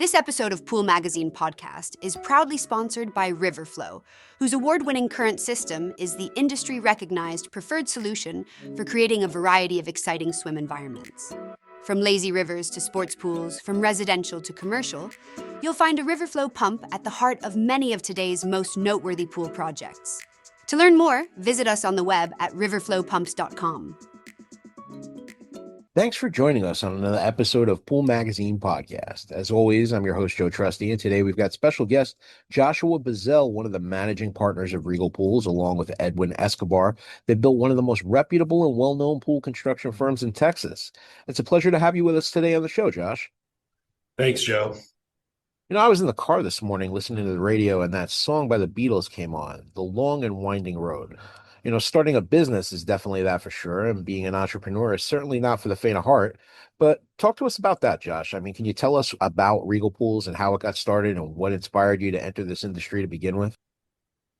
This episode of Pool Magazine podcast is proudly sponsored by Riverflow, whose award-winning current system is the industry-recognized preferred solution for creating a variety of exciting swim environments. From lazy rivers to sports pools, from residential to commercial, you'll find a Riverflow pump at the heart of many of today's most noteworthy pool projects. To learn more, visit us on the web at riverflowpumps.com. Thanks for joining us on another episode of Pool Magazine Podcast. As always, I'm your host, Joe Trusty, and today we've got special guest Joshua Buzzell, one of the managing partners of Regal Pools, along with Edwin Escobar. They built one of the most reputable and well-known pool construction firms in Texas. It's a pleasure to have you with us today on the show, Josh. Thanks, Joe. You know, I was in the car this morning listening to the radio, and that song by the Beatles came on, The Long and Winding Road. You know, starting a business is definitely that for sure, and being an entrepreneur is certainly not for the faint of heart. But talk to us about that, Josh. I mean, can you tell us about Regal Pools and how it got started and what inspired you to enter this industry to begin with?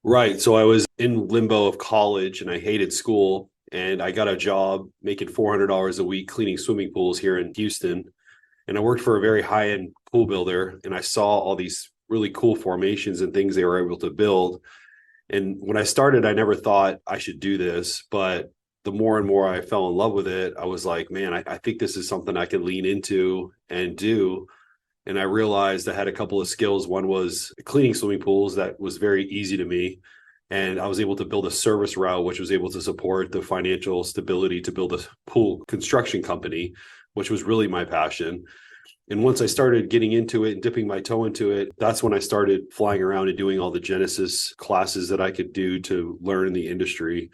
Right. So I was in limbo of college and I hated school, and I got a job making $400 a week cleaning swimming pools here in Houston. And I worked for a very high-end pool builder, and I saw all these really cool formations and things they were able to build. And when I started, I never thought I should do this, but the more and more I fell in love with it, I was like, man, I think this is something I can lean into and do. And I realized I had a couple of skills. One was cleaning swimming pools. That was very easy to me. And I was able to build a service route, which was able to support the financial stability to build a pool construction company, which was really my passion. And once I started getting into it and dipping my toe into it, that's when I started flying around and doing all the Genesis classes that I could do to learn the industry.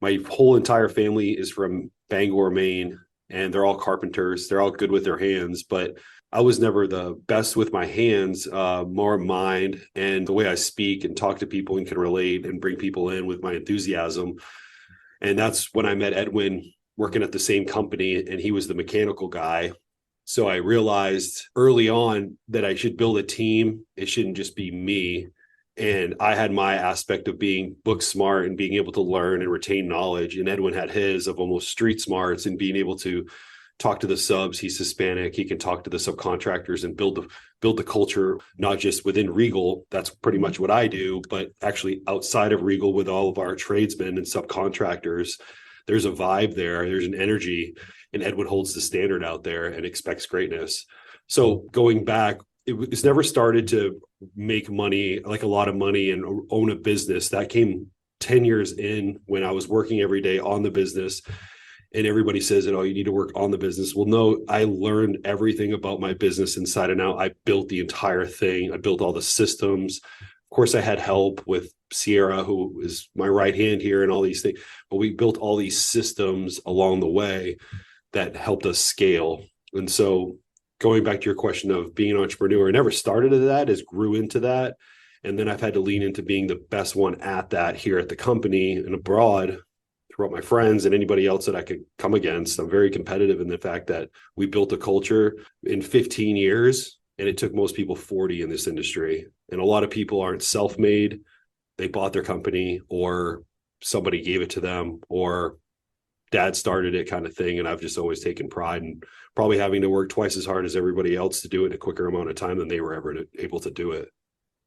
My whole entire family is from Bangor, Maine, and they're all carpenters. They're all good with their hands, but I was never the best with my hands, more mind and the way I speak and talk to people and can relate and bring people in with my enthusiasm. And that's when I met Edwin working at the same company, and he was the mechanical guy. So I realized early on that I should build a team. It shouldn't just be me. And I had my aspect of being book smart and being able to learn and retain knowledge. And Edwin had his of almost street smarts and being able to talk to the subs. He's Hispanic. He can talk to the subcontractors and build the culture, not just within Regal. That's pretty much what I do, but actually outside of Regal with all of our tradesmen and subcontractors. There's a vibe there. There's an energy. And Edwin holds the standard out there and expects greatness. So going back, it's never started to make money, like a lot of money, and own a business. That came 10 years in when I was working every day on the business. And everybody says that, oh, you need to work on the business. Well, no, I learned everything about my business inside and out. I built the entire thing. I built all the systems. Of course, I had help with Sierra, who is my right hand here, and all these things. But we built all these systems along the way that helped us scale. And so going back to your question of being an entrepreneur, I never started at that, it grew into that. And then I've had to lean into being the best one at that here at the company and abroad throughout my friends and anybody else that I could come against. I'm very competitive in the fact that we built a culture in 15 years, and it took most people 40 in this industry. And a lot of people aren't self-made. They bought their company, or somebody gave it to them, or dad started it kind of thing. And I've just always taken pride in probably having to work twice as hard as everybody else to do it in a quicker amount of time than they were ever able to do it.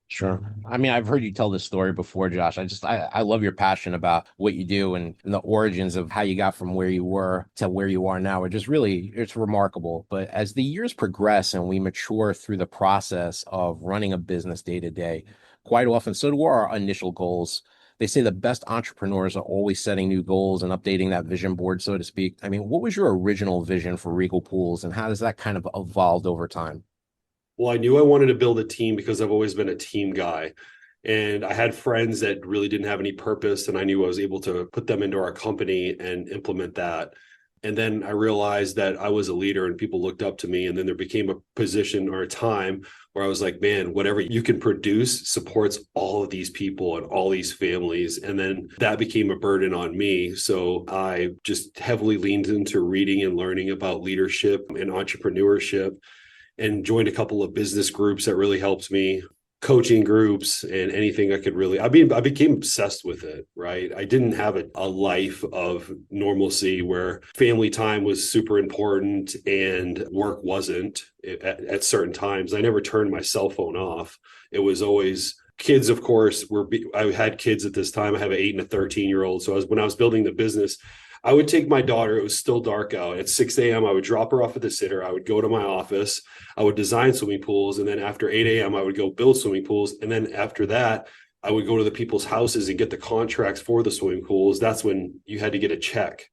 Sure. I mean, I've heard you tell this story before, Josh. I love your passion about what you do and the origins of how you got from where you were to where you are now. It's remarkable. But as the years progress and we mature through the process of running a business day to day, quite often, so do our initial goals. They say the best entrepreneurs are always setting new goals and updating that vision board, so to speak. I mean, what was your original vision for Regal Pools, and how does that kind of evolved over time? Well, I knew I wanted to build a team because I've always been a team guy. And I had friends that really didn't have any purpose, and I knew I was able to put them into our company and implement that. And then I realized that I was a leader and people looked up to me. And then there became a position or a time where I was like, man, whatever you can produce supports all of these people and all these families. And then that became a burden on me. So I just heavily leaned into reading and learning about leadership and entrepreneurship, and joined a couple of business groups that really helped me. coaching groups and anything I could really, I became obsessed with it, right? I didn't have a life of normalcy where family time was super important and work wasn't at certain times. I never turned my cell phone off. It was always kids, of course, I had kids at this time. I have an 8 and a 13-year-old. So when I was building the business, I would take my daughter. It was still dark out. At 6 a.m., I would drop her off at the sitter. I would go to my office. I would design swimming pools. And then after 8 a.m., I would go build swimming pools. And then after that, I would go to the people's houses and get the contracts for the swimming pools. That's when you had to get a check.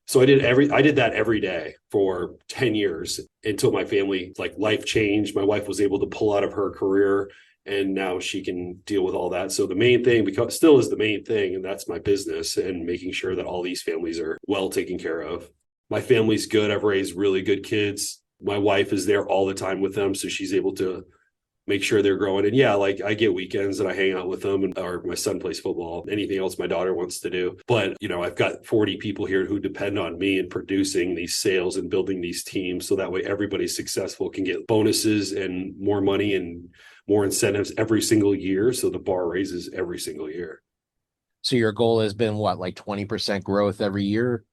So I did that every day for 10 years until my family, like, life changed. My wife was able to pull out of her career, and now she can deal with all that. So the main thing still is the main thing, and that's my business and making sure that all these families are well taken care of. My family's good. I've raised really good kids. My wife is there all the time with them, so she's able to make sure they're growing. And yeah, like, I get weekends and I hang out with them, or my son plays football, anything else my daughter wants to do. But, I've got 40 people here who depend on me in producing these sales and building these teams. So that way everybody's successful, can get bonuses and more money and more incentives every single year. So the bar raises every single year. So your goal has been what, like 20% growth every year?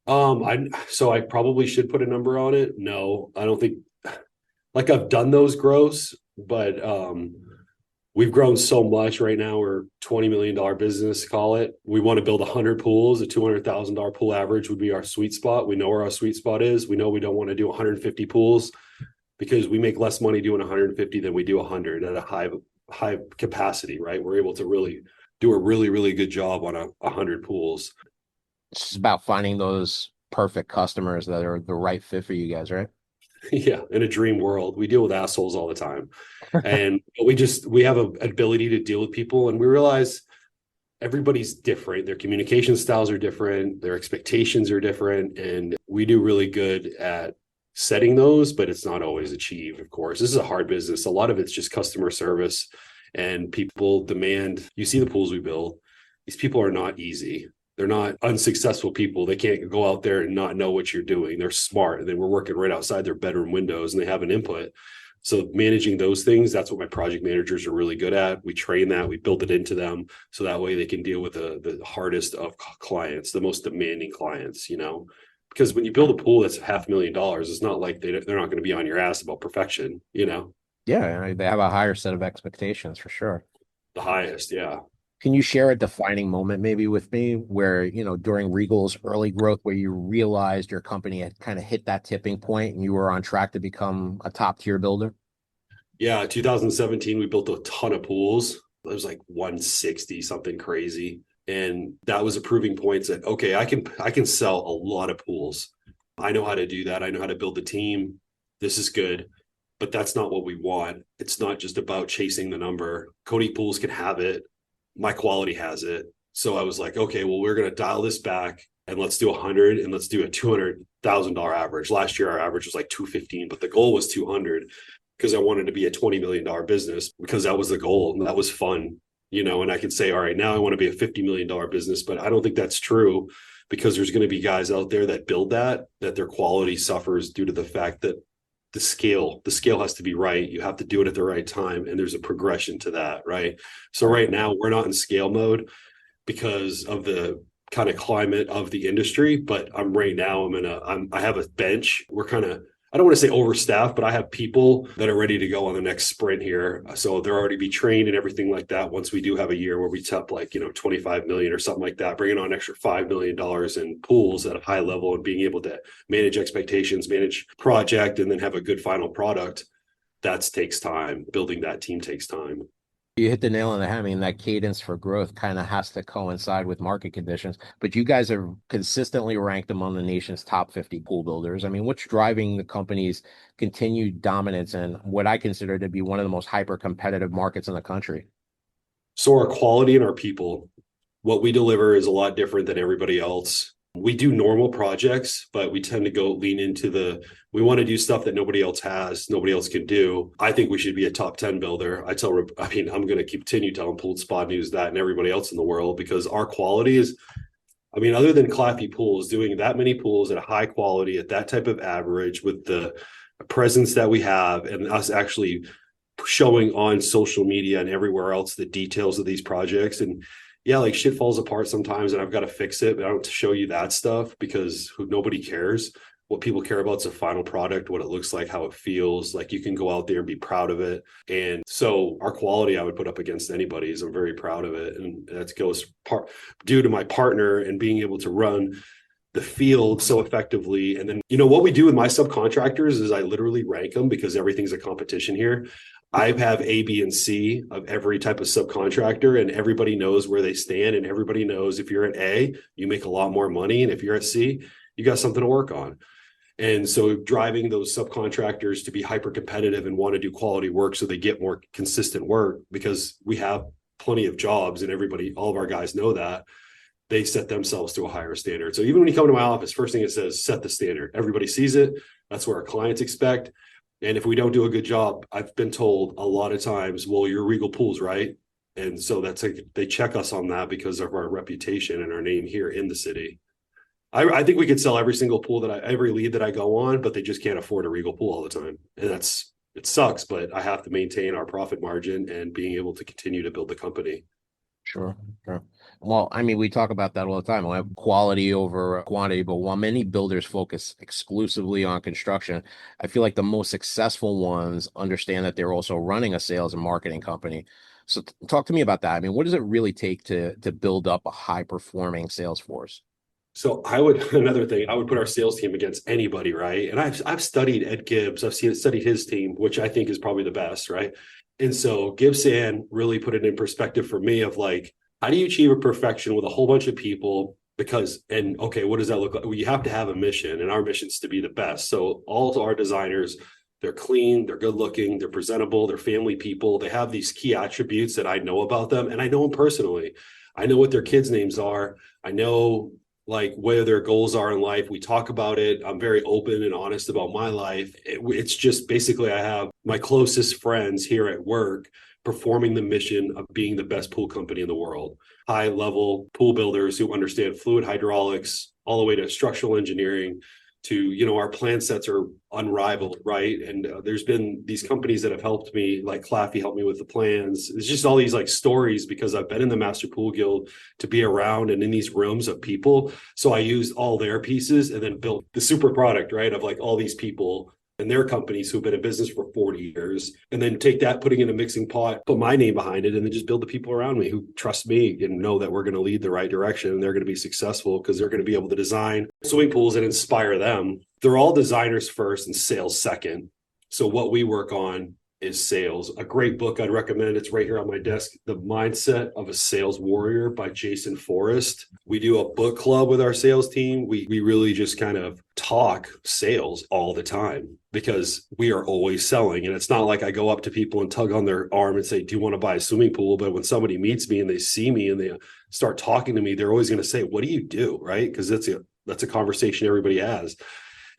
I probably should put a number on it. No, I don't think, like, I've done those growths, but we've grown so much right now. We're $20 million business, call it. We want to build 100 pools. A $200,000 pool average would be our sweet spot. We know where our sweet spot is. We know we don't want to do 150 pools because we make less money doing 150 than we do 100 at a high capacity, right? We're able to really do a really, really good job on 100 pools. It's about finding those perfect customers that are the right fit for you guys, right? Yeah, in a dream world, we deal with assholes all the time. And we have an ability to deal with people, and we realize everybody's different. Their communication styles are different, their expectations are different, and we do really good at setting those, but it's not always achieved. Of course, this is a hard business. A lot of it's just customer service, and people demand. You see the pools we build. These people are not easy. They're not unsuccessful people. They can't go out there and not know what you're doing. They're smart, and then we're working right outside their bedroom windows, and they have an input. So managing those things, that's what my project managers are really good at. We train that, we build it into them, so that way they can deal with the hardest of clients, the most demanding clients, because when you build a pool that's $500,000, it's not like they're not going to be on your ass about perfection, Yeah, they have a higher set of expectations for sure. The highest, yeah. Can you share a defining moment maybe with me where, during Regal's early growth, where you realized your company had kind of hit that tipping point and you were on track to become a top tier builder? Yeah, 2017, we built a ton of pools. It was like 160, something crazy. And that was a proving point that, okay, I can sell a lot of pools. I know how to do that. I know how to build a team. This is good, but that's not what we want. It's not just about chasing the number. Cody Pools can have it. My quality has it. So I was like, okay, well, we're going to dial this back and let's do 100 and let's do a $200,000 average. Last year, our average was like 215, but the goal was 200 because I wanted to be a $20 million business because that was the goal. And that was fun, and I could say, all right, now I want to be a $50 million business, but I don't think that's true because there's going to be guys out there that build that their quality suffers due to the fact that the scale has to be right. You have to do it at the right time. And there's a progression to that. Right. So right now we're not in scale mode because of the kind of climate of the industry, but I have a bench. I don't want to say overstaffed, but I have people that are ready to go on the next sprint here. So they're already be trained and everything like that. Once we do have a year where we top 25 million or something like that, bringing on an extra $5 million in pools at a high level and being able to manage expectations, manage project, and then have a good final product. That takes time. Building that team takes time. You hit the nail on the head. I mean, that cadence for growth kind of has to coincide with market conditions, but you guys are consistently ranked among the nation's top 50 pool builders. I mean, what's driving the company's continued dominance in what I consider to be one of the most hyper-competitive markets in the country? So our quality and our people, what we deliver is a lot different than everybody else. We do normal projects, but we tend to go lean into we want to do stuff that nobody else has, nobody else can do. I think we should be a top 10 builder. I'm going to continue telling Pool Spa News that and everybody else in the world because our quality is, other than Clappy Pools, doing that many pools at a high quality at that type of average with the presence that we have and us actually showing on social media and everywhere else the details of these projects. And yeah, like shit falls apart sometimes and I've got to fix it, but I don't show you that stuff because nobody cares. What people care about is the final product, what it looks like, how it feels. Like you can go out there and be proud of it. And so our quality I would put up against anybody's. I'm very proud of it. And that goes due to my partner and being able to run the field so effectively. And then, what we do with my subcontractors is I literally rank them because everything's a competition here. I have A, B, and C of every type of subcontractor, and everybody knows where they stand. And everybody knows if you're at A, you make a lot more money. And if you're at C, you got something to work on. And so driving those subcontractors to be hyper competitive and want to do quality work so they get more consistent work, because we have plenty of jobs and all of our guys know that, they set themselves to a higher standard. So even when you come to my office, first thing it says, set the standard. Everybody sees it. That's what our clients expect. And if we don't do a good job, I've been told a lot of times, well, you're Regal Pools, right? And so they check us on that because of our reputation and our name here in the city. I think we could sell every single every lead that I go on, but they just can't afford a Regal Pool all the time. And it sucks, but I have to maintain our profit margin and being able to continue to build the company. Sure. Well, I mean, we talk about that all the time. We have quality over quantity, but while many builders focus exclusively on construction, I feel like the most successful ones understand that they're also running a sales and marketing company. So talk to me about that. I mean, what does it really take to build up a high performing sales force? So I would put our sales team against anybody, right? And I've studied Ed Gibbs. I've studied his team, which I think is probably the best, right? And so Gibson really put it in perspective for me of like, how do you achieve a perfection with a whole bunch of people? What does that look like? Well, you have to have a mission, and our mission is to be the best. So all our designers, they're clean, they're good looking, they're presentable, they're family people. They have these key attributes that I know about them, and I know them personally. I know what their kids' names are. I know like where their goals are in life. We talk about it. I'm very open and honest about my life. It's just basically I have my closest friends here at work performing the mission of being the best pool company in the world. High level pool builders who understand fluid hydraulics all the way to structural engineering to, our plan sets are unrivaled, right? And there's been these companies that have helped me, like Claffey helped me with the plans. It's just all these like stories because I've been in the Master Pool Guild to be around and in these rooms of people. So I used all their pieces and then built the super product, right? Of like all these people and their companies who've been in business for 40 years, and then take that, putting in a mixing pot, put my name behind it, and then just build the people around me who trust me and know that we're going to lead the right direction and they're going to be successful because they're going to be able to design swimming pools and inspire them. They're all designers first and sales second. So what we work on is sales. A great book I'd recommend, it's right here on my desk, The Mindset of a Sales Warrior by Jason Forrest. We do a book club with our sales team. We really just kind of talk sales all the time because we are always selling. And it's not like I go up to people and tug on their arm and say, do you want to buy a swimming pool? But when somebody meets me and they see me and they start talking to me, they're always going to say, what do you do? Right? Because that's a conversation everybody has.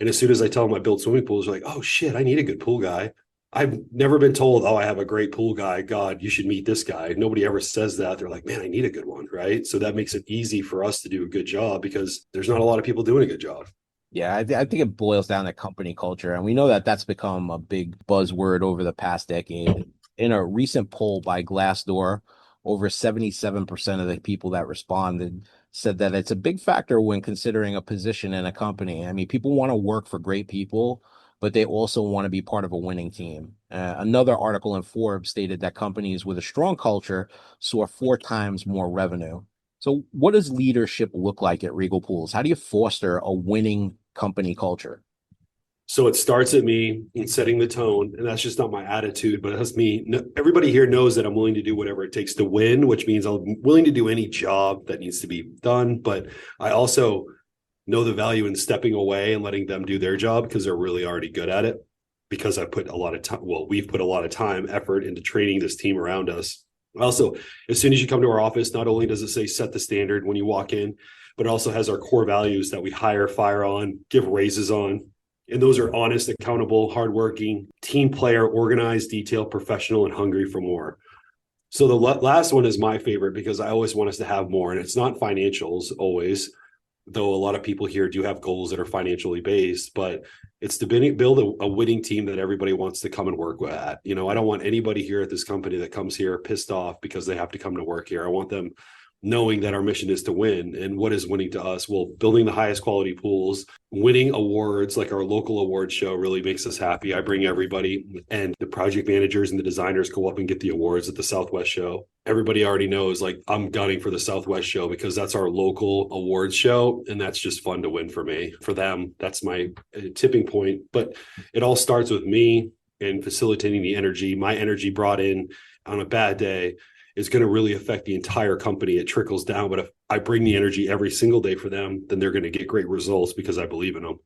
And as soon as I tell them I build swimming pools, they're like, oh shit, I need a good pool guy. I've never been told, oh, I have a great pool guy. God, you should meet this guy. Nobody ever says that. They're like, man, I need a good one, right? So that makes it easy for us to do a good job because there's not a lot of people doing a good job. Yeah, I think it boils down to company culture. And we know that that's become a big buzzword over the past decade. In a recent poll by Glassdoor, over 77% of the people that responded said that it's a big factor when considering a position in a company. I mean, people want to work for great people, but they also want to be part of a winning team. Another article in Forbes stated that companies with a strong culture saw 4 times more revenue. So what does leadership look like at Regal Pools? How do you foster a winning company culture? So it starts at me in setting the tone, and that's just not my attitude, but that's me. Everybody here knows that I'm willing to do whatever it takes to win, which means I'm willing to do any job that needs to be done. But I also know the value in stepping away and letting them do their job because they're really already good at it. Because I put a lot of time, we've put a lot of time, effort into training this team around us. Also, as soon as you come to our office, not only does it say set the standard when you walk in, but it also has our core values that we hire, fire on, give raises on. And those are honest, accountable, hardworking, team player, organized, detailed, professional, and hungry for more. So the last one is my favorite because I always want us to have more. And it's not financials always. though a lot of people here do have goals that are financially based, but it's to build a winning team that everybody wants to come and work with at. You know, I don't want anybody here at this company that comes here pissed off because they have to come to work here. I want them knowing that our mission is to win. And what is winning to us? Well, building the highest quality pools, winning awards like our local award show really makes us happy. I bring everybody, and the project managers and the designers go up and get the awards at the Southwest show. Everybody already knows, like, I'm gunning for the Southwest show because that's our local awards show. And that's just fun to win for me. For them, that's my tipping point. But it all starts with me and facilitating the energy. My energy brought in on a bad day is going to really affect the entire company. It trickles down. But if I bring the energy every single day for them, then they're going to get great results because I believe in them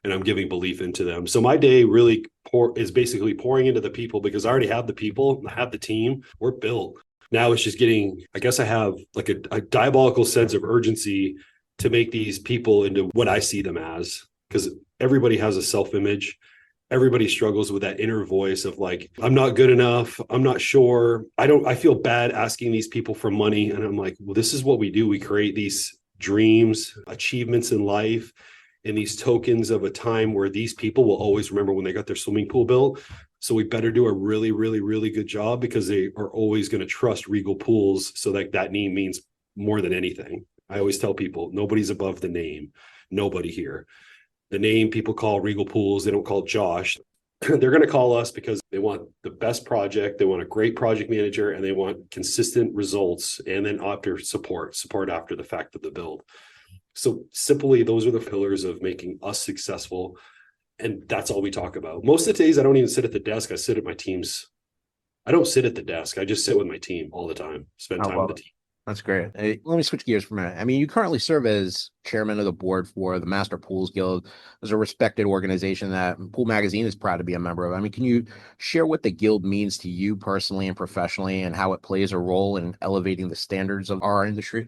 and I'm giving belief into them. So my day really is basically pouring into the people because I already have the people, I have the team, we're built. Now it's just getting, I guess I have like a diabolical sense of urgency to make these people into what I see them as, because everybody has a self-image. Everybody struggles with that inner voice of like, I'm not good enough. I'm not sure. I feel bad asking these people for money. And I'm like, well, this is what we do. We create these dreams, achievements in life, and these tokens of a time where these people will always remember when they got their swimming pool built. So we better do a really, really, really good job because they are always going to trust Regal Pools. So that name means more than anything. I always tell people, nobody's above the name. Nobody here. The name people call Regal Pools, they don't call Josh. They're going to call us because they want the best project. They want a great project manager and they want consistent results. And then after support after the fact of the build. So simply, those are the pillars of making us successful. And that's all we talk about. Most of the days, I don't even sit at the desk. I sit at my team's. I don't sit at the desk. I just sit with my team all the time, spend time with the team. That's great. Hey, let me switch gears for a minute. I mean, you currently serve as chairman of the board for the Master Pools Guild. As a respected organization that Pool Magazine is proud to be a member of. I mean, can you share what the guild means to you personally and professionally and how it plays a role in elevating the standards of our industry?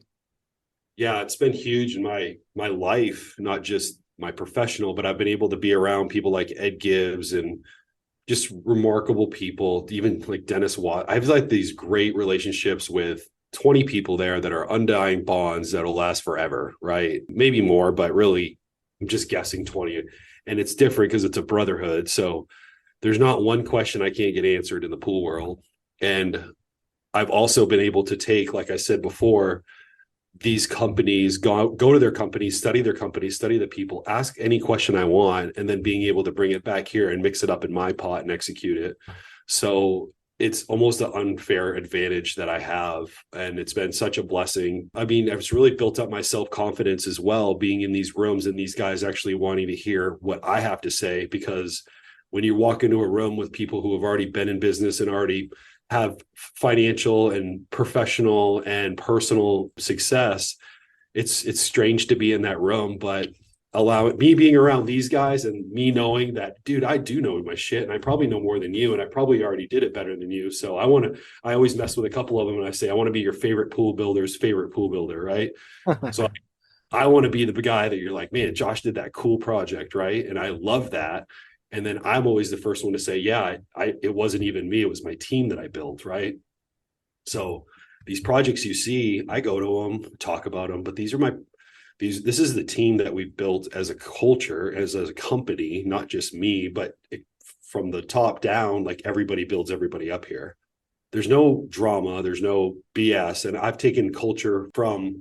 Yeah, it's been huge in my life, not just my professional, but I've been able to be around people like Ed Gibbs and just remarkable people, even like Dennis Watt. I have like these great relationships with 20 people there that are undying bonds that'll last forever, right? Maybe more, but really, I'm just guessing 20. And it's different because it's a brotherhood. So there's not one question I can't get answered in the pool world. And I've also been able to take, like I said before, these companies, go to their companies, study their companies, study the people, ask any question I want, and then being able to bring it back here and mix it up in my pot and execute it. So it's almost an unfair advantage that I have. And it's been such a blessing. I mean, it's really built up my self-confidence as well, being in these rooms and these guys actually wanting to hear what I have to say, because when you walk into a room with people who have already been in business and already have financial and professional and personal success, it's strange to be in that room, but me being around these guys and me knowing that, dude, I do know my shit and I probably know more than you and I probably already did it better than you. So I always mess with a couple of them and I say, I want to be your favorite pool builder's favorite pool builder, right? So I want to be the guy that you're like, man, Josh did that cool project, right? And I love that. And then I'm always the first one to say, yeah, it wasn't even me. It was my team that I built, right? So these projects you see, I go to them, talk about them, but this is the team that we built as a culture, as a company, not just me, but from the top down, like everybody builds everybody up here. There's no drama, there's no BS. And I've taken culture from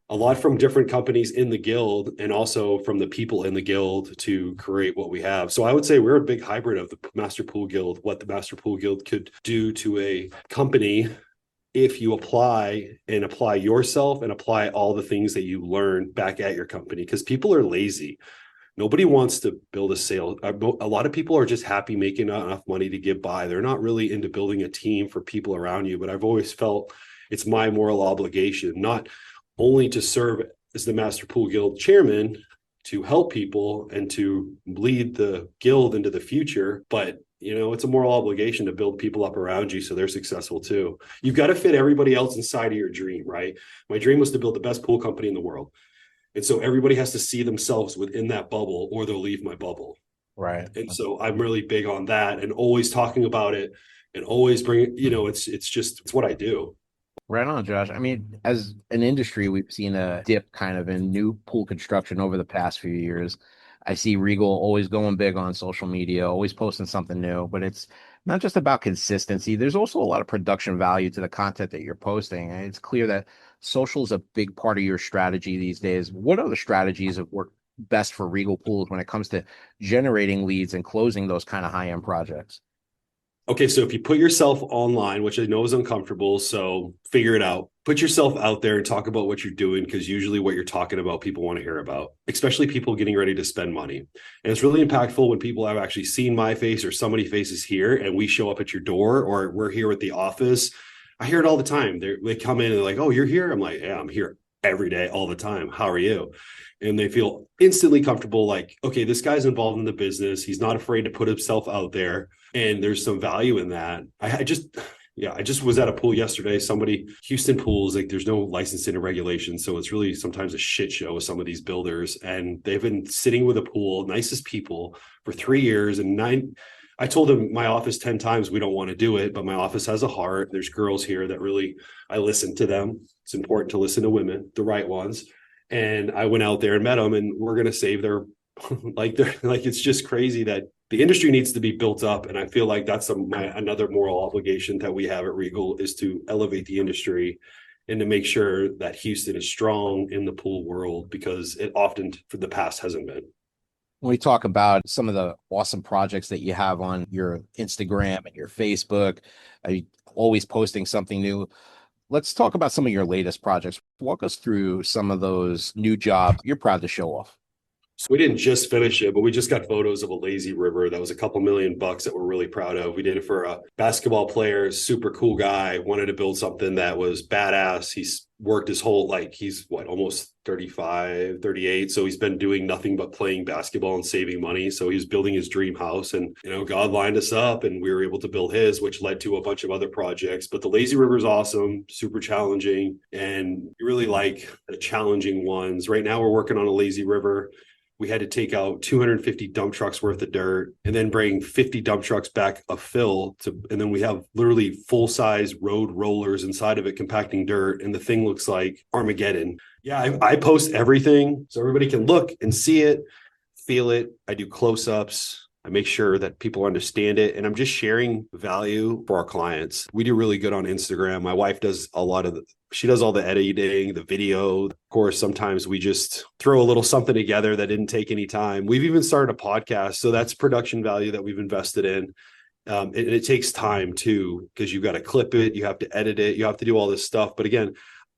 different companies in the guild and also from the people in the guild to create what we have. So I would say we're a big hybrid of the Master Pool Guild, what the Master Pool Guild could do to a company if you apply yourself and apply all the things that you learn back at your company, because people are lazy. Nobody wants to build a sale. A lot of people are just happy making enough money to get by. They're not really into building a team for people around you. But I've always felt it's my moral obligation, not only to serve as the Master Pool Guild chairman, to help people and to lead the guild into the future, but it's a moral obligation to build people up around you so they're successful too. You've got to fit everybody else inside of your dream, right? My dream was to build the best pool company in the world. And so everybody has to see themselves within that bubble or they'll leave my bubble. Right. And so I'm really big on that and always talking about it and always bring it, it's what I do. Right on, Josh. I mean, as an industry, we've seen a dip kind of in new pool construction over the past few years. I see Regal always going big on social media, always posting something new, but it's not just about consistency. There's also a lot of production value to the content that you're posting. And it's clear that social is a big part of your strategy these days. What other strategies have worked best for Regal Pools when it comes to generating leads and closing those kind of high-end projects? Okay, so if you put yourself online, which I know is uncomfortable, so figure it out. Put yourself out there and talk about what you're doing, because usually what you're talking about, people want to hear about, especially people getting ready to spend money. And it's really impactful when people have actually seen my face or somebody's faces here and we show up at your door or we're here at the office. I hear it all the time. They come in and they're like, "Oh, you're here?" I'm like, "Yeah, I'm here every day, all the time. How are you?" And they feel instantly comfortable, like, okay, this guy's involved in the business. He's not afraid to put himself out there. And there's some value in that. I just was at a pool yesterday. Houston pools, like there's no licensing and regulation. So it's really sometimes a shit show with some of these builders. And they've been sitting with a pool, nicest people, for 3 years. I told them my office 10 times, we don't want to do it, but my office has a heart. There's girls here that really, I listen to them. It's important to listen to women, the right ones. And I went out there and met them, and we're going to save their, it's just crazy that the industry needs to be built up. And I feel like that's another moral obligation that we have at Regal, is to elevate the industry and to make sure that Houston is strong in the pool world, because it often for the past hasn't been. When we talk about some of the awesome projects that you have on your Instagram and your Facebook, always posting something new. Let's talk about some of your latest projects. Walk us through some of those new jobs you're proud to show off. So we didn't just finish it, but we just got photos of a lazy river that was a couple $1 million that we're really proud of. We did it for a basketball player, super cool guy, wanted to build something that was badass. He's worked his whole, he's almost 35, 38. So he's been doing nothing but playing basketball and saving money. So he was building his dream house, and, God lined us up and we were able to build his, which led to a bunch of other projects. But the lazy river is awesome, super challenging, and you really like the challenging ones. Right now we're working on a lazy river. We had to take out 250 dump trucks worth of dirt and then bring 50 dump trucks back of fill and then we have literally full-size road rollers inside of it compacting dirt, and the thing looks like Armageddon. Yeah, I post everything so everybody can look and see it, feel it. I do close-ups. I make sure that people understand it, and I'm just sharing value for our clients. We do really good on Instagram. My wife does she does all the editing, the video. Of course, sometimes we just throw a little something together that didn't take any time. We've even started a podcast. So that's production value that we've invested in. It takes time too, because you've got to clip it, you have to edit it, you have to do all this stuff. But again,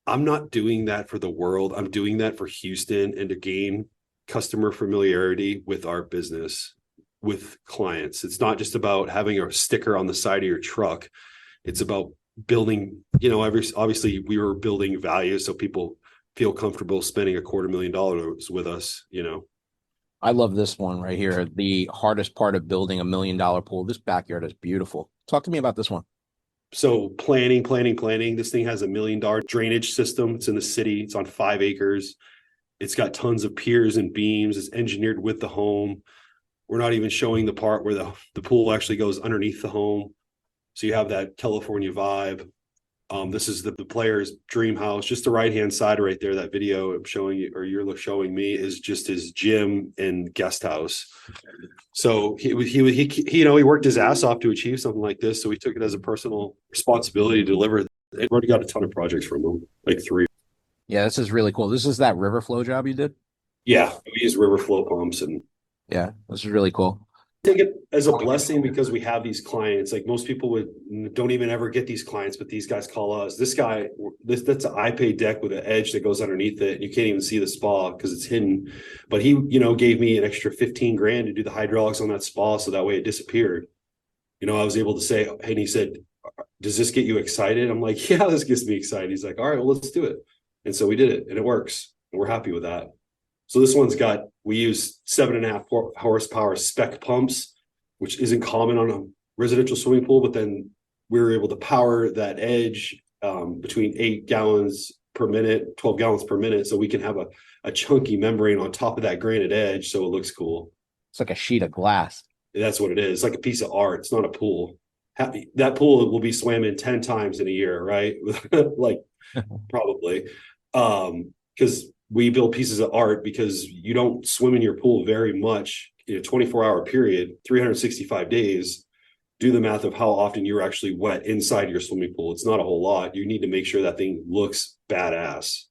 I'm not doing that for the world. I'm doing that for Houston and to gain customer familiarity with our business, with clients. It's not just about having a sticker on the side of your truck. It's about building, obviously we were building value so people feel comfortable spending $250,000 with us. I love this one right here. The hardest part of building $1 million pool. This backyard is beautiful. Talk to me about this one. So planning. This thing has $1 million drainage system. It's in the city. It's on 5 acres. It's got tons of piers and beams. It's engineered with the home. We're not even showing the part where the pool actually goes underneath the home. So you have that California vibe. This is the player's dream house. Just the right-hand side right there, that video I'm showing you, or you're showing me, is just his gym and guest house. So he worked his ass off to achieve something like this. So we took it as a personal responsibility to deliver. We've already got a ton of projects from him, like 3. Yeah, this is really cool. This is that river flow job you did? Yeah, we use river flow pumps, and yeah, this is really cool. Take it as a blessing because we have these clients. Like most people don't even ever get these clients, but these guys call us. That's an iPay deck with an edge that goes underneath it. You can't even see the spa because it's hidden. But he, gave me an extra $15,000 to do the hydraulics on that spa, so that way it disappeared. I was able to say, hey, and he said, "Does this get you excited?" I'm like, "Yeah, this gets me excited." He's like, "All right, well, let's do it." And so we did it, and it works, and we're happy with that. So this one's we use 7.5 horsepower spec pumps, which isn't common on a residential swimming pool, but then we were able to power that edge between 8 gallons per minute, 12 gallons per minute. So we can have a chunky membrane on top of that granite edge. So it looks cool. It's like a sheet of glass. That's what it is. It's like a piece of art. It's not a pool. that pool will be swam in 10 times in a year, right? Like probably. Because we build pieces of art because you don't swim in your pool very much in a 24-hour period, 365 days. Do the math of how often you're actually wet inside your swimming pool. It's not a whole lot. You need to make sure that thing looks badass.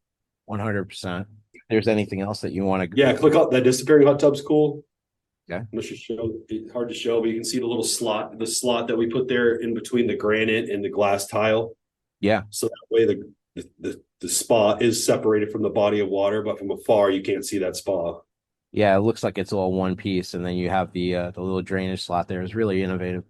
100%. If there's anything else that you want to, Yeah, click out that disappearing hot tub's cool. Okay. Let's just show. It's hard to show, but you can see the little slot, the slot that we put there in between the granite and the glass tile. Yeah. So that way the spa is separated from the body of water, but from afar you can't see that spa. Yeah, it looks like it's all one piece, and then you have the little drainage slot there. It's really innovative.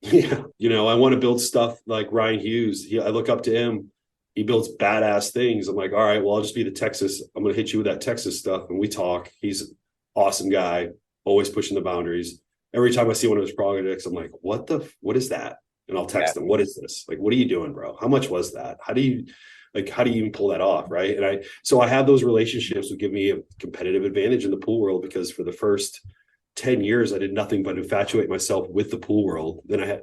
Yeah, I want to build stuff like Ryan Hughes. I look up to him. He builds badass things. I'm like, all right, well, I'll just be the Texas. I'm going to hit you with that Texas stuff, and we talk. He's an awesome guy, always pushing the boundaries. Every time I see one of his projects, I'm like, what is that? And I'll text him, what is this? Like, what are you doing, bro? How much was that? How do you even pull that off? Right. And I have those relationships that give me a competitive advantage in the pool world, because for the first 10 years, I did nothing but infatuate myself with the pool world. Then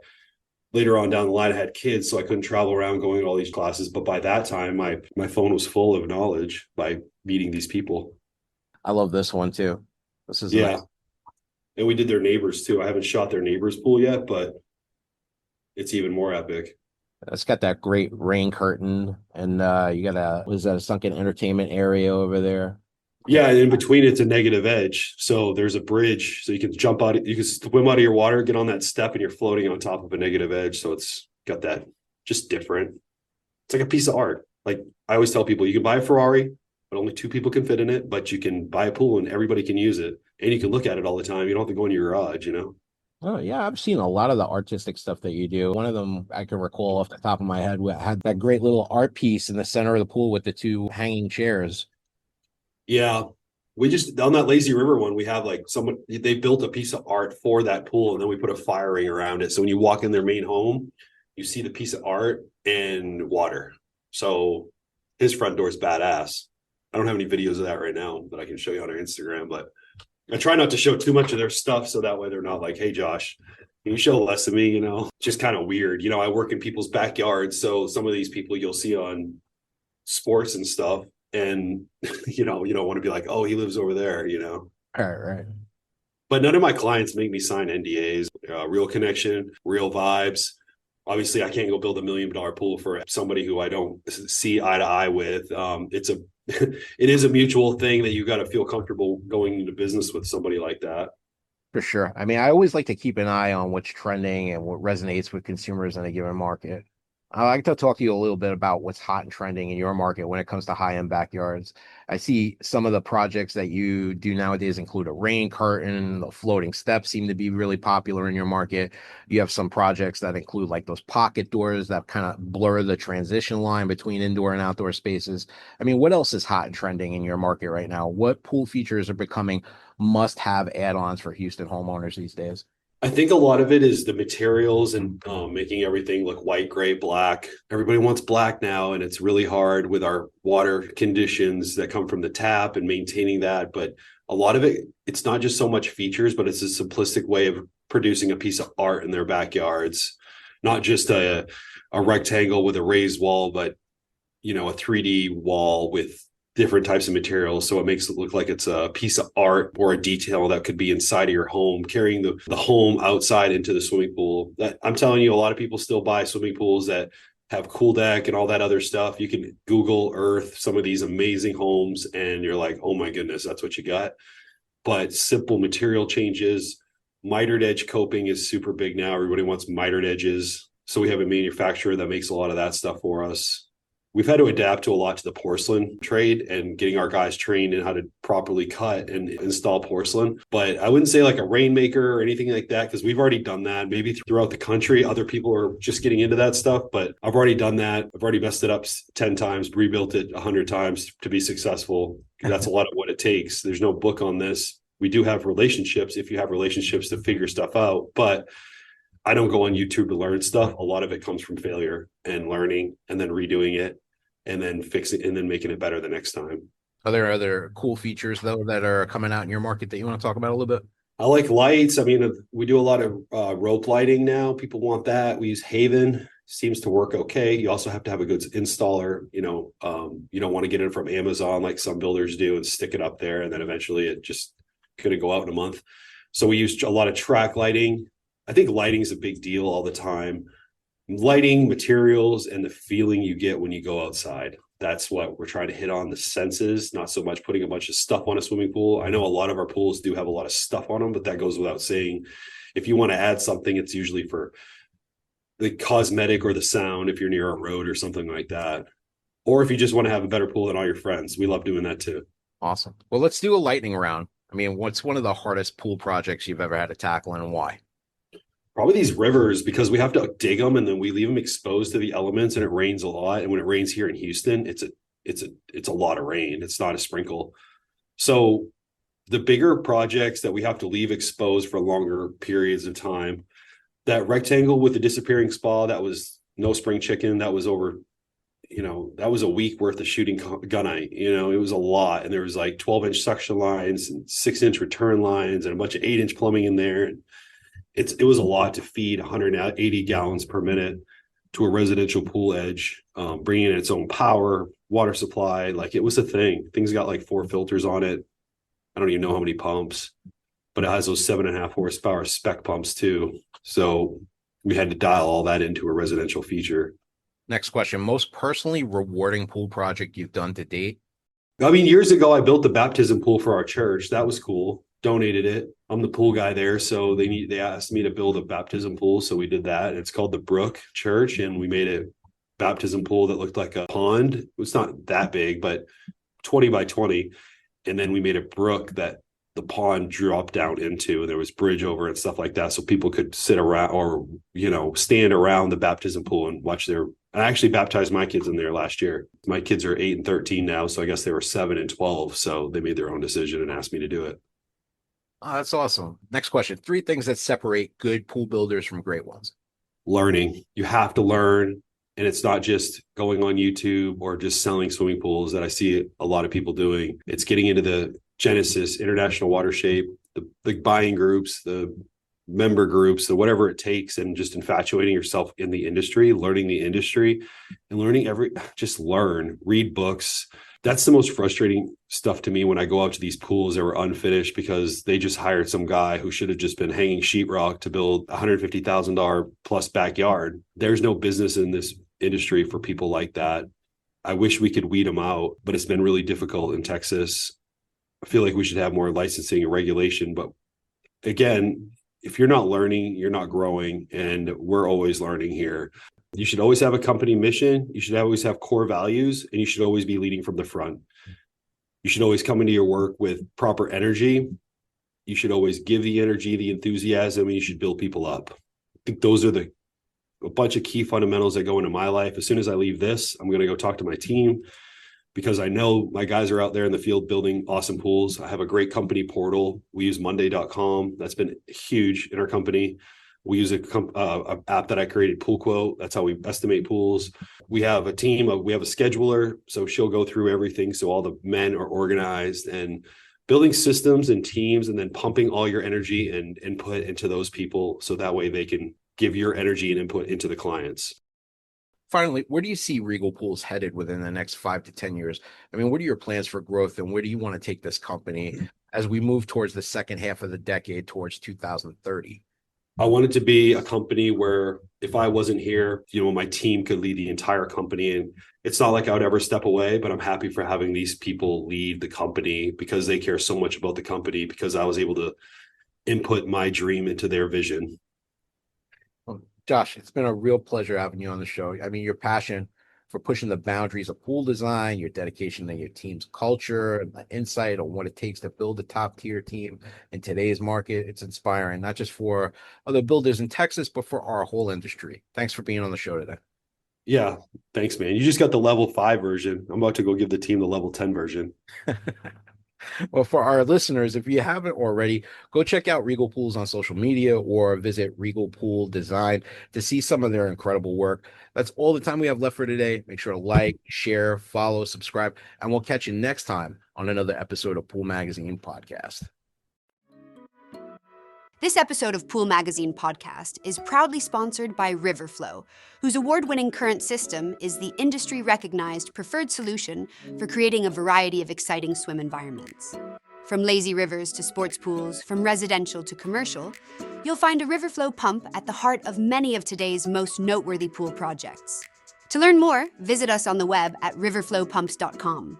later on down the line, I had kids, so I couldn't travel around going to all these classes. But by that time, my phone was full of knowledge by meeting these people. I love this one too. This is yeah. nice. And we did their neighbors too. I haven't shot their neighbors pool yet, but it's even more epic. It's got that great rain curtain, and you got a sunken entertainment area over there. Yeah, and in between it's a negative edge. So there's a bridge, so you can jump out, you can swim out of your water, get on that step, and you're floating on top of a negative edge. So it's got that just different. It's like a piece of art. Like I always tell people, you can buy a Ferrari, but only 2 people can fit in it. But you can buy a pool and everybody can use it, and you can look at it all the time. You don't have to go in your garage, Oh yeah, I've seen a lot of the artistic stuff that you do. One of them I can recall off the top of my head had that great little art piece in the center of the pool with the 2 hanging chairs. Yeah. We just, on that lazy river one, we have like they built a piece of art for that pool, and then we put a fire ring around it. So when you walk in their main home, you see the piece of art and water. So his front door is badass. I don't have any videos of that right now that I can show you on our Instagram, but I try not to show too much of their stuff, so that way they're not like, hey, Josh, can you show less of me? Just kind of weird. I work in people's backyards. So some of these people you'll see on sports and stuff. And, you don't want to be like, oh, he lives over there, Right. But none of my clients make me sign NDAs, real connection, real vibes. Obviously, I can't go build $1 million pool for somebody who I don't see eye to eye with. It is a mutual thing that you got to feel comfortable going into business with somebody like that. For sure. I mean, I always like to keep an eye on what's trending and what resonates with consumers in a given market. I'd like to talk to you a little bit about what's hot and trending in your market when it comes to high-end backyards. I see some of the projects that you do nowadays include a rain curtain, the floating steps seem to be really popular in your market. You have some projects that include like those pocket doors that kind of blur the transition line between indoor and outdoor spaces. I mean, what else is hot and trending in your market right now? What pool features are becoming must-have add-ons for Houston homeowners these days? I think a lot of it is the materials and making everything look white, gray, black. Everybody wants black now, and it's really hard with our water conditions that come from the tap and maintaining that. But a lot of it's not just so much features, but it's a simplistic way of producing a piece of art in their backyards. Not just a rectangle with a raised wall, but a 3D wall with different types of materials, so it makes it look like it's a piece of art or a detail that could be inside of your home, carrying the home outside into the swimming pool. That I'm telling you, a lot of people still buy swimming pools that have cool deck and all that other stuff. You can Google Earth some of these amazing homes, and you're like, oh my goodness, that's what you got. But simple material changes, mitered edge coping is super big now. Everybody wants mitered edges, so we have a manufacturer that makes a lot of that stuff for us. We've had to adapt to a lot to the porcelain trade and getting our guys trained in how to properly cut and install porcelain. But I wouldn't say like a rainmaker or anything like that, because we've already done that. Maybe throughout the country, other people are just getting into that stuff. But I've already done that. I've already messed it up 10 times, rebuilt it 100 times to be successful. That's a lot of what it takes. There's no book on this. We do have relationships, if you have relationships to figure stuff out. But I don't go on YouTube to learn stuff. A lot of it comes from failure and learning and then redoing it, and then fixing and then making it better the next time. Are there other cool features though that are coming out in your market that you want to talk about a little bit? I like lights. I mean, we do a lot of rope lighting now. People want that. We use Haven. Seems to work okay. You also have to have a good installer. You don't want to get it from Amazon like some builders do and stick it up there, and then eventually it just couldn't go out in a month. So we use a lot of track lighting. I think lighting is a big deal all the time. Lighting, materials, and the feeling you get when you go outside. That's what we're trying to hit on, the senses, not so much putting a bunch of stuff on a swimming pool. I know a lot of our pools do have a lot of stuff on them, but that goes without saying. If you want to add something, it's usually for the cosmetic or the sound if you're near a road or something like that. Or if you just want to have a better pool than all your friends. We love doing that too. Awesome. Well, let's do a lightning round. I mean, what's one of the hardest pool projects you've ever had to tackle and why? Probably these rivers, because we have to dig them and then we leave them exposed to the elements, and it rains a lot. And when it rains here in Houston, it's a lot of rain. It's not a sprinkle. So the bigger projects that we have to leave exposed for longer periods of time, that rectangle with the disappearing spa, that was no spring chicken. That was over, that was a week worth of shooting gunite. It was a lot. And there was like 12-inch suction lines and 6-inch return lines and a bunch of 8-inch plumbing in there. And it was a lot to feed 180 gallons per minute to a residential pool edge, bringing in its own power, water supply. Like, it was a thing. Things got like 4 filters on it. I don't even know how many pumps, but it has those 7.5 horsepower spec pumps too. So we had to dial all that into a residential feature. Next question. Most personally rewarding pool project you've done to date? I mean, years ago, I built the baptism pool for our church. That was cool. Donated it. I'm the pool guy there. So they asked me to build a baptism pool. So we did that. It's called the Brook Church. And we made a baptism pool that looked like a pond. It's not that big, but 20 by 20. And then we made a brook that the pond dropped down into, and there was bridge over and stuff like that. So people could sit around or, stand around the baptism pool and watch I actually baptized my kids in there last year. My kids are 8 and 13 now. So I guess they were 7 and 12. So they made their own decision and asked me to do it. Oh, that's awesome. Next question. 3 things that separate good pool builders from great ones. Learning. You have to learn. And it's not just going on YouTube or just selling swimming pools that I see a lot of people doing. It's getting into the Genesis, International Water Shape, the buying groups, the member groups, the whatever it takes, and just infatuating yourself in the industry, learning the industry, and just learn, read books. That's the most frustrating stuff to me when I go out to these pools that were unfinished because they just hired some guy who should have just been hanging sheetrock to build $150,000 plus backyard. There's no business in this industry for people like that. I wish we could weed them out, but it's been really difficult in Texas. I feel like we should have more licensing and regulation. But again, if you're not learning, you're not growing. And we're always learning here. You should always have a company mission. You should always have core values, and you should always be leading from the front. You should always come into your work with proper energy. You should always give the energy, the enthusiasm, and you should build people up. I think those are a bunch of key fundamentals that go into my life. As soon as I leave this, I'm going to go talk to my team because I know my guys are out there in the field building awesome pools. I have a great company portal. We use monday.com. That's been huge in our company. We use a app that I created, Pool Quote. That's how we estimate pools. We have a team we have a scheduler. So she'll go through everything. So all the men are organized, and building systems and teams, and then pumping all your energy and input into those people. So that way they can give your energy and input into the clients. Finally, where do you see Regal Pools headed within the next 5 to 10 years? I mean, what are your plans for growth, and where do you want to take this company as we move towards the second half of the decade, towards 2030? I want it to be a company where if I wasn't here, my team could lead the entire company. And it's not like I would ever step away, but I'm happy for having these people lead the company because they care so much about the company, because I was able to input my dream into their vision. Well, Josh, it's been a real pleasure having you on the show. I mean, your passion for pushing the boundaries of pool design, your dedication to your team's culture, and the insight on what it takes to build a top tier team in today's market. It's inspiring, not just for other builders in Texas, but for our whole industry. Thanks for being on the show today. Yeah, thanks, man. You just got the level 5 version. I'm about to go give the team the level 10 version. Well, for our listeners, if you haven't already, go check out Regal Pools on social media or visit Regal Pool Design to see some of their incredible work. That's all the time we have left for today. Make sure to like, share, follow, subscribe, and we'll catch you next time on another episode of Pool Magazine Podcast. This episode of Pool Magazine podcast is proudly sponsored by Riverflow, whose award-winning current system is the industry-recognized preferred solution for creating a variety of exciting swim environments. From lazy rivers to sports pools, from residential to commercial, you'll find a Riverflow pump at the heart of many of today's most noteworthy pool projects. To learn more, visit us on the web at riverflowpumps.com.